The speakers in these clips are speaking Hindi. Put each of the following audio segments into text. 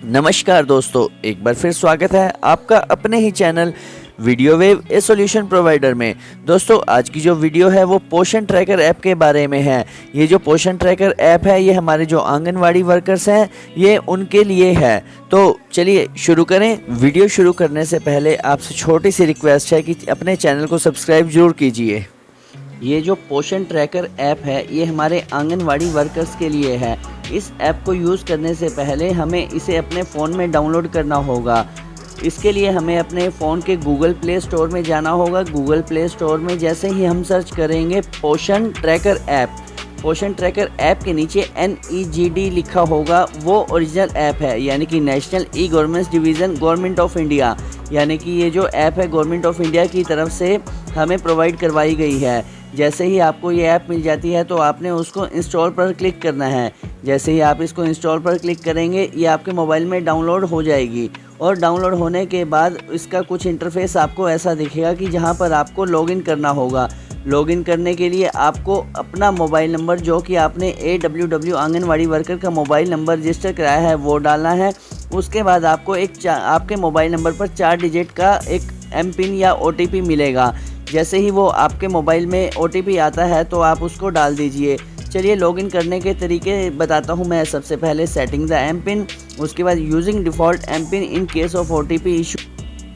नमस्कार दोस्तों, एक बार फिर स्वागत है आपका अपने ही channel video wave a solution provider में। दोस्तों, आज की जो वीडियो है वो पोषण ट्रैकर ऐप के बारे में है। ये जो पोषण ट्रैकर ऐप है ये हमारे जो आंगनवाड़ी वर्कर्स हैं ये उनके लिए है। तो चलिए शुरू करें। वीडियो शुरू करने से पहले आपसे छोटी सी रिक्वेस्ट है कि अपने चैनल को सब्सक्राइब जरूर कीजिए। ये जो पोषण ट्रैकर ऐप है ये हमारे आंगनवाड़ी वर्कर्स के लिए है। इस ऐप को यूज़ करने से पहले हमें इसे अपने फ़ोन में डाउनलोड करना होगा। इसके लिए हमें अपने फ़ोन के गूगल प्ले स्टोर में जाना होगा। गूगल प्ले स्टोर में जैसे ही हम सर्च करेंगे पोषण ट्रैकर ऐप, पोषण ट्रैकर ऐप के नीचे NEGD लिखा होगा, वो ओरिजिनल ऐप है, यानी कि national e governance division government of India, यानी कि ये जो ऐप है गवर्नमेंट ऑफ इंडिया की तरफ से हमें प्रोवाइड करवाई गई है। जैसे ही आपको ये ऐप मिल जाती है तो आपने उसको इंस्टॉल पर क्लिक करना है। जैसे ही आप इसको इंस्टॉल पर क्लिक करेंगे ये आपके मोबाइल में डाउनलोड हो जाएगी और डाउनलोड होने के बाद इसका कुछ इंटरफेस आपको ऐसा दिखेगा कि जहां पर आपको लॉगिन करना होगा। लॉगिन करने के लिए आपको अपना मोबाइल नंबर जो कि आपने AWW आंगनवाड़ी वर्कर का मोबाइल नंबर रजिस्टर कराया है वो डालना है। उसके बाद आपको आपके मोबाइल नंबर पर 4 डिजिट का एक MPIN या OTP मिलेगा। जैसे ही वो आपके मोबाइल में OTP आता है तो आप उसको डाल दीजिए। चलिए लॉगिन करने के तरीके बताता हूँ मैं। सबसे पहले सेटिंग द MPIN, उसके बाद using default MPIN in case of OTP issue,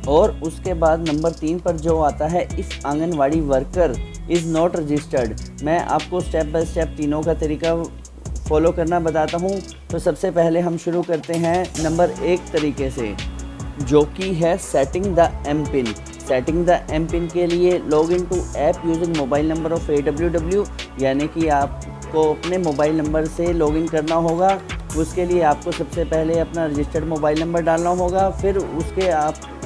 और उसके बाद नंबर 3 पर जो आता है if anganwadi worker is not registered. मैं आपको स्टेप बाय स्टेप तीनों का तरीका फॉलो करना बताता हूँ। तो सबसे पहले हम शुरू करते हैं नंबर 1 तरीके से, जो कि है setting the MPIN। Setting the MPIN के लिए log in to app using mobile number of AWW, यानी कि आपको अपने मोबाइल नंबर से लॉगिन करना होगा। उसके लिए आपको सबसे पहले अपना रजिस्टर्ड मोबाइल नंबर डालना होगा, फिर उसके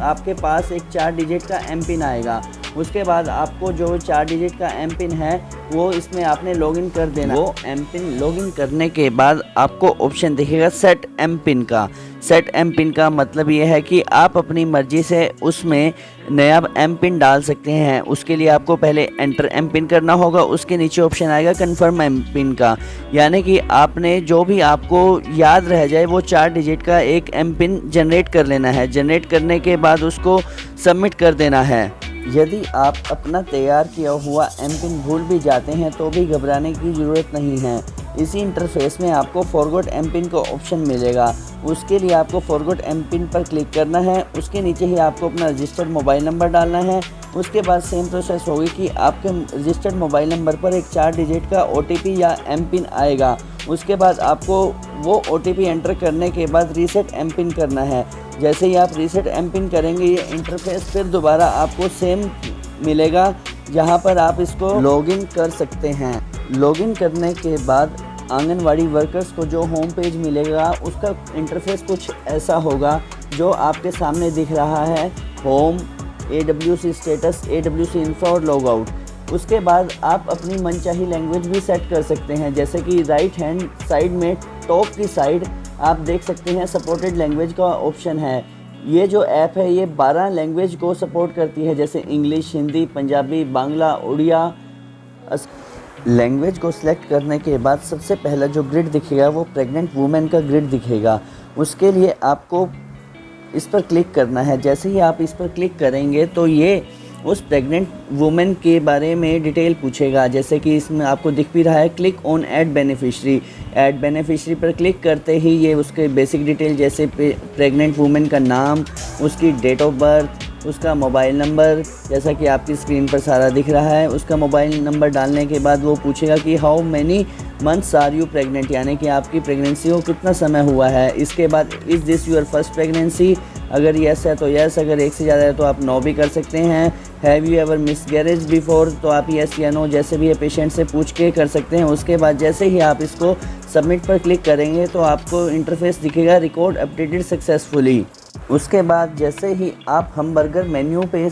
आपके पास एक 4 डिजिट का MPIN आएगा। उसके बाद आपको जो 4 डिजिट का MPIN है वो इसमें आपने लॉगिन कर देना। वो MPIN लॉगिन करने के बाद आपको ऑप्शन दिखेगा सेट MPIN का। सेट MPIN का मतलब ये है कि आप अपनी मर्ज़ी से उसमें नया MPIN डाल सकते हैं। उसके लिए आपको पहले एंटर MPIN करना होगा। उसके नीचे ऑप्शन आएगा कन्फर्म MPIN का, यानी कि आपने जो भी आपको याद रह जाए वो 4 डिजिट का एक MPIN जनरेट कर लेना है। जनरेट करने के बाद उसको सबमिट कर देना है। यदि आप अपना तैयार किया हुआ MPIN भूल भी जाते हैं तो भी घबराने की ज़रूरत नहीं है। इसी इंटरफेस में आपको फॉरगॉट MPIN का ऑप्शन मिलेगा। उसके लिए आपको फॉरगॉट MPIN पर क्लिक करना है। उसके नीचे ही आपको अपना रजिस्टर्ड मोबाइल नंबर डालना है। उसके बाद सेम प्रोसेस होगी कि आपके रजिस्टर्ड मोबाइल नंबर पर एक 4 डिजिट का OTP या MPIN आएगा। उसके बाद आपको वो OTP एंटर करने के बाद रीसेट MPIN करना है। जैसे ही आप रीसेट MPIN करेंगे ये इंटरफेस फिर दोबारा आपको सेम मिलेगा, जहां पर आप इसको लॉगिन कर सकते हैं। लॉगिन करने के बाद आंगनवाड़ी वर्कर्स को जो होम पेज मिलेगा उसका इंटरफेस कुछ ऐसा होगा जो आपके सामने दिख रहा है, home, AWC status, AWC info और लॉग आउट। उसके बाद आप अपनी मनचाही लैंग्वेज भी सेट कर सकते हैं। जैसे कि राइट हैंड साइड में टॉप की साइड आप देख सकते हैं सपोर्टेड लैंग्वेज का ऑप्शन है। ये जो ऐप है ये 12 लैंग्वेज को सपोर्ट करती है, जैसे इंग्लिश, हिंदी, पंजाबी, बांग्ला, उड़िया। लैंग्वेज को सिलेक्ट करने के बाद सबसे पहला जो ग्रिड दिखेगा वो प्रेग्नेंट वुमेन का ग्रिड दिखेगा। उसके लिए आपको इस पर क्लिक करना है। जैसे ही आप इस पर क्लिक करेंगे तो ये उस प्रेग्नेंट वुमेन के बारे में डिटेल पूछेगा। जैसे कि इसमें आपको दिख भी रहा है click on add beneficiary. Add beneficiary पर क्लिक करते ही ये उसके बेसिक डिटेल जैसे प्रेग्नेंट वुमेन का नाम, उसकी डेट ऑफ बर्थ, उसका मोबाइल नंबर, जैसा कि आपकी स्क्रीन पर सारा दिख रहा है। उसका मोबाइल नंबर डालने के बाद वो पूछेगा कि how many months are you pregnant, यानी कि आपकी प्रेगनेंसी को कितना समय हुआ है। इसके बाद is this your first pregnancy, अगर यस है तो यस, अगर एक से ज़्यादा है तो आप नो भी कर सकते हैं। Have you ever miscarriage before, तो आप यस या नो जैसे भी ये पेशेंट से पूछ के कर सकते हैं। उसके बाद जैसे ही आप इसको सबमिट पर क्लिक करेंगे तो आपको इंटरफेस दिखेगा रिकॉर्ड अपडेटेड सक्सेसफुली। उसके बाद जैसे ही आप हमबर्गर मेन्यू पे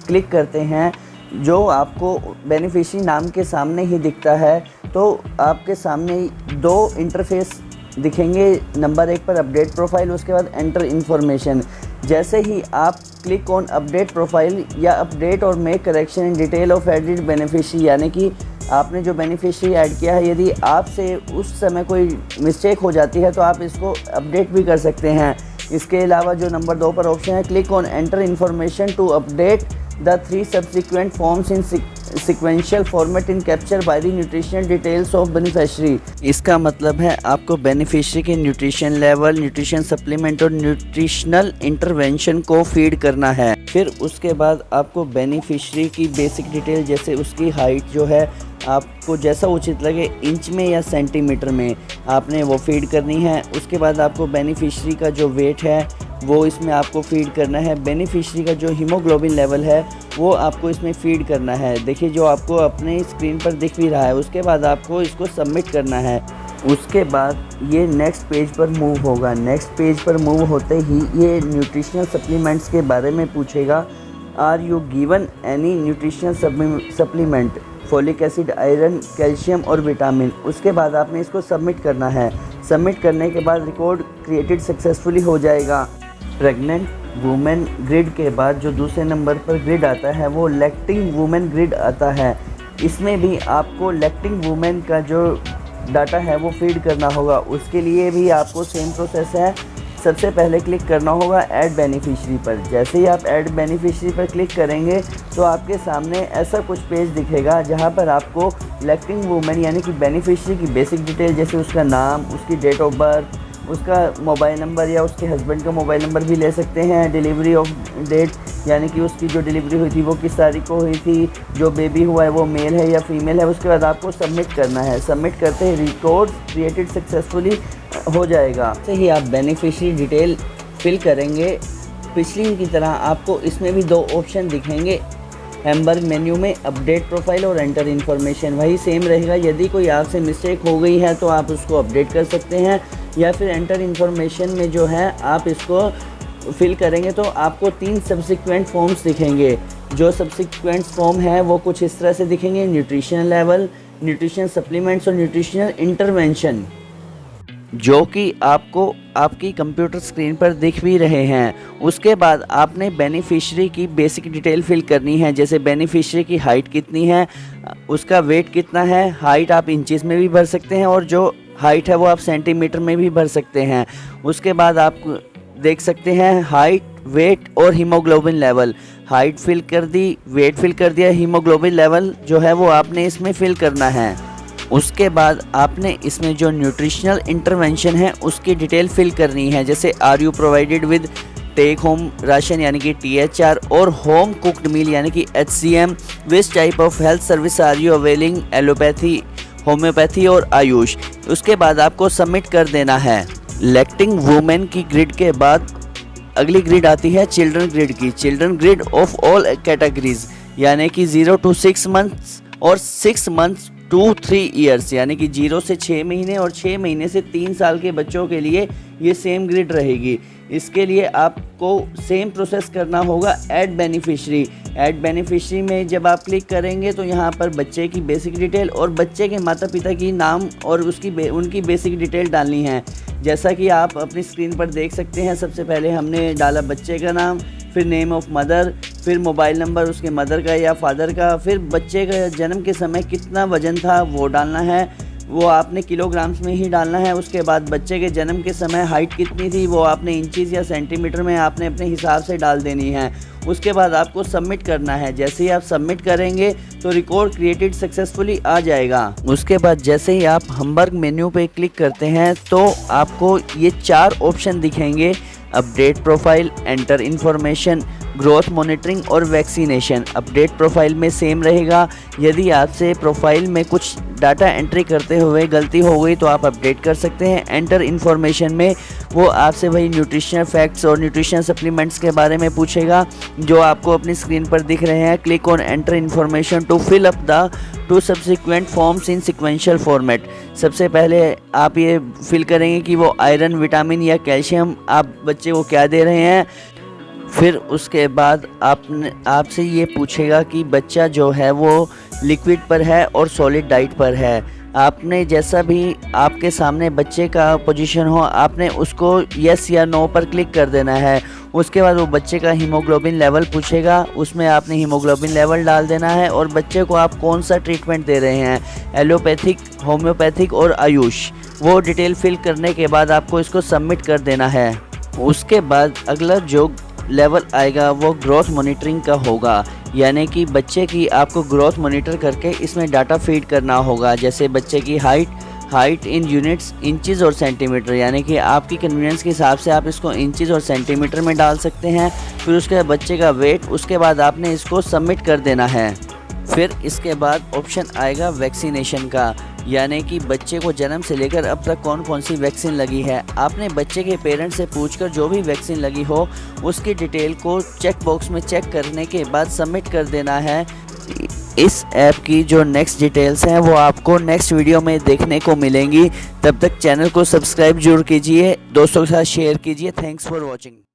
क्लिक करते हैं जो आपको बेनिफिशियरी नाम के सामने ही दिखता है, तो आपके सामने 2 इंटरफेस दिखेंगे। नंबर 1 पर अपडेट प्रोफाइल, उसके बाद एंटर इन्फॉर्मेशन। जैसे ही आप क्लिक ऑन अपडेट प्रोफाइल या अपडेट और make correction in detail of added beneficiary, यानी कि आपने जो बेनिफिशियरी ऐड किया है यदि आपसे उस समय कोई मिस्टेक हो जाती है तो आप इसको अपडेट भी कर सकते हैं। इसके अलावा जो नंबर 2 पर ऑप्शन है, click on enter information to update the 3 subsequent forms in sequential format in capture by the nutritional details of beneficiary. इसका मतलब है आपको बेनिफिशियरी के न्यूट्रिशन लेवल, न्यूट्रिशन सप्लीमेंट और न्यूट्रिशनल इंटरवेंशन को फीड करना है। फिर उसके बाद आपको बेनिफिशियरी की बेसिक डिटेल, जैसे उसकी हाइट जो है आपको जैसा उचित लगे इंच में या सेंटीमीटर में आपने वो फीड करनी है। उसके बाद आपको बेनिफिशियरी का जो वेट है वो इसमें आपको फीड करना है। बेनिफिशियरी का जो हीमोग्लोबिन लेवल है वो आपको इसमें फीड करना है। देखिए जो आपको अपने स्क्रीन पर दिख भी रहा है। उसके बाद आपको इसको सबमिट करना है। उसके बाद ये नेक्स्ट पेज पर मूव होगा। नेक्स्ट पेज पर मूव होते ही ये न्यूट्रिशनल सप्लीमेंट्स के बारे में पूछेगा। Are you given any nutritional supplement, folic acid, iron, calcium और विटामिन। उसके बाद आपने इसको सबमिट करना है। सबमिट करने के बाद रिकॉर्ड क्रिएटेड सक्सेसफुली हो जाएगा। प्रेग्नेंट वुमेन ग्रिड के बाद जो दूसरे नंबर पर ग्रिड आता है वो लैक्टिंग वुमेन ग्रिड आता है। इसमें भी आपको लैक्टिंग वुमेन का जो डाटा है वो फीड करना होगा। उसके लिए भी आपको सेम प्रोसेस है। सबसे पहले क्लिक करना होगा ऐड बेनिफिशियरी पर। जैसे ही आप ऐड बेनिफिशियरी पर क्लिक करेंगे तो आपके सामने ऐसा कुछ पेज दिखेगा जहां पर आपको लैक्टिंग वुमेन यानी कि बेनिफिशियरी की बेसिक डिटेल, जैसे उसका नाम, उसकी डेट ऑफ बर्थ, उसका मोबाइल नंबर या उसके हस्बैंड का मोबाइल नंबर भी ले सकते हैं। डिलीवरी ऑफ डेट यानी कि उसकी जो डिलीवरी हुई थी वो किस तारीख को हुई थी, जो बेबी हुआ है वो मेल है या फीमेल है। उसके बाद आपको सबमिट करना है। सबमिट करते ही रिकॉर्ड क्रिएटेड सक्सेसफुली हो जाएगा। से ही आप बेनिफिशियरी डिटेल फिल करेंगे। पिछली की तरह आपको इसमें भी 2 ऑप्शन दिखेंगे। हैम्बर्ग मेन्यू में अपडेट प्रोफाइल और एंटर इन्फॉर्मेशन वही सेम रहेगा। यदि कोई आपसे मिस्टेक हो गई है तो आप उसको अपडेट कर सकते हैं, या फिर एंटर इन्फॉर्मेशन में जो है आप इसको फिल करेंगे तो आपको 3 सब्सिक्वेंट फॉर्म्स दिखेंगे। जो सब्सिक्वेंट फॉर्म है वो कुछ इस तरह से दिखेंगे: न्यूट्रिशन लेवल, न्यूट्रिशन सप्लीमेंट्स और न्यूट्रिशनल इंटरवेंशन, जो कि आपको आपकी कंप्यूटर स्क्रीन पर दिख भी रहे हैं। उसके बाद आपने बेनिफिशियरी की बेसिक डिटेल फिल करनी है, जैसे बेनिफिशियरी की हाइट कितनी है, उसका वेट कितना है। हाइट आप इंचेस में भी भर सकते हैं और जो हाइट है वो आप सेंटीमीटर में भी भर सकते हैं। उसके बाद आप देख सकते हैं हाइट, वेट और हीमोग्लोबिन लेवल। हाइट फिल कर दी, वेट फिल कर दिया, हीमोग्लोबिन लेवल जो है वो आपने इसमें फिल करना है। उसके बाद आपने इसमें जो न्यूट्रिशनल इंटरवेंशन है उसकी डिटेल फिल करनी है, जैसे are you provided with take home ration यानी कि THR और होम कुक्ड मील यानी कि HCM, which type of health service are you availing, allopathy, homeopathy और आयुष। उसके बाद आपको सबमिट कर देना है। लैक्टिंग वुमेन की ग्रिड के बाद अगली ग्रिड आती है चिल्ड्रन ग्रिड की। Children grid of all categories यानी कि 0 to 6 मंथ्स और 6 मंथ्स to 3 ईयर्स यानी कि 0 से 6 महीने और 6 महीने से 3 साल के बच्चों के लिए ये सेम ग्रिड रहेगी। इसके लिए आपको सेम प्रोसेस करना होगा ऐड बेनिफिशियरी। ऐड बेनिफिशियरी में जब आप क्लिक करेंगे तो यहाँ पर बच्चे की बेसिक डिटेल और बच्चे के माता पिता की नाम और उनकी बेसिक डिटेल डालनी है। जैसा कि आप अपनी स्क्रीन पर देख सकते हैं, सबसे पहले हमने डाला बच्चे का नाम, फिर नेम ऑफ मदर, फिर मोबाइल नंबर उसके मदर का या फादर का, फिर बच्चे का जन्म के समय कितना वज़न था वो डालना है, वो आपने किलोग्राम्स में ही डालना है। उसके बाद बच्चे के जन्म के समय हाइट कितनी थी वो आपने इंचेस या सेंटीमीटर में आपने अपने हिसाब से डाल देनी है। उसके बाद आपको सबमिट करना है। जैसे ही आप सबमिट करेंगे तो रिकॉर्ड क्रिएटेड सक्सेसफुली आ जाएगा। उसके बाद जैसे ही आप हैम्बर्ग मेन्यू पे क्लिक करते हैं तो आपको ये 4 ऑप्शन दिखेंगे: update profile, enter information, growth monitoring और वैक्सीनेशन। अपडेट प्रोफाइल में सेम रहेगा। यदि आपसे प्रोफाइल में कुछ डाटा एंट्री करते हुए गलती हो गई तो आप अपडेट कर सकते हैं। एंटर इन्फॉर्मेशन में वो आपसे वही न्यूट्रिशनल फैक्ट्स और न्यूट्रिशनल सप्लीमेंट्स के बारे में पूछेगा जो आपको अपनी स्क्रीन पर दिख रहे हैं। Click on enter information to fill up the 2 subsequent forms in sequential format. सबसे पहले आप ये फिल करेंगे कि वो आयरन, विटामिन या कैल्शियम आप बच्चे को क्या दे रहे हैं। फिर उसके बाद आपसे ये पूछेगा कि बच्चा जो है वो लिक्विड पर है और सॉलिड डाइट पर है। आपने जैसा भी आपके सामने बच्चे का पोजीशन हो आपने उसको यस या नो पर क्लिक कर देना है। उसके बाद वो बच्चे का हीमोग्लोबिन लेवल पूछेगा, उसमें आपने हीमोग्लोबिन लेवल डाल देना है और बच्चे को आप कौन सा ट्रीटमेंट दे रहे हैं, एलोपैथिक, होम्योपैथिक और आयुष। वो डिटेल फिल करने के बाद आपको इसको सबमिट कर देना है। उसके बाद अगला जो लेवल आएगा वो ग्रोथ मॉनिटरिंग का होगा, यानी कि बच्चे की आपको ग्रोथ मॉनिटर करके इसमें डाटा फीड करना होगा। जैसे बच्चे की हाइट इन यूनिट्स, इंचज़ और सेंटीमीटर, यानी कि आपकी कन्वीनियंस के हिसाब से आप इसको इंचज़ और सेंटीमीटर में डाल सकते हैं। फिर उसके बाद बच्चे का वेट, उसके बाद आपने इसको सबमिट कर देना है। फिर इसके बाद ऑप्शन आएगा वैक्सीनेशन का, यानी कि बच्चे को जन्म से लेकर अब तक कौन कौन सी वैक्सीन लगी है। आपने बच्चे के पेरेंट्स से पूछकर जो भी वैक्सीन लगी हो उसकी डिटेल को चेक बॉक्स में चेक करने के बाद सबमिट कर देना है। इस ऐप की जो नेक्स्ट डिटेल्स हैं वो आपको नेक्स्ट वीडियो में देखने को मिलेंगी। तब तक चैनल को सब्सक्राइब जरूर कीजिए, दोस्तों के साथ शेयर कीजिए। Thanks for watching.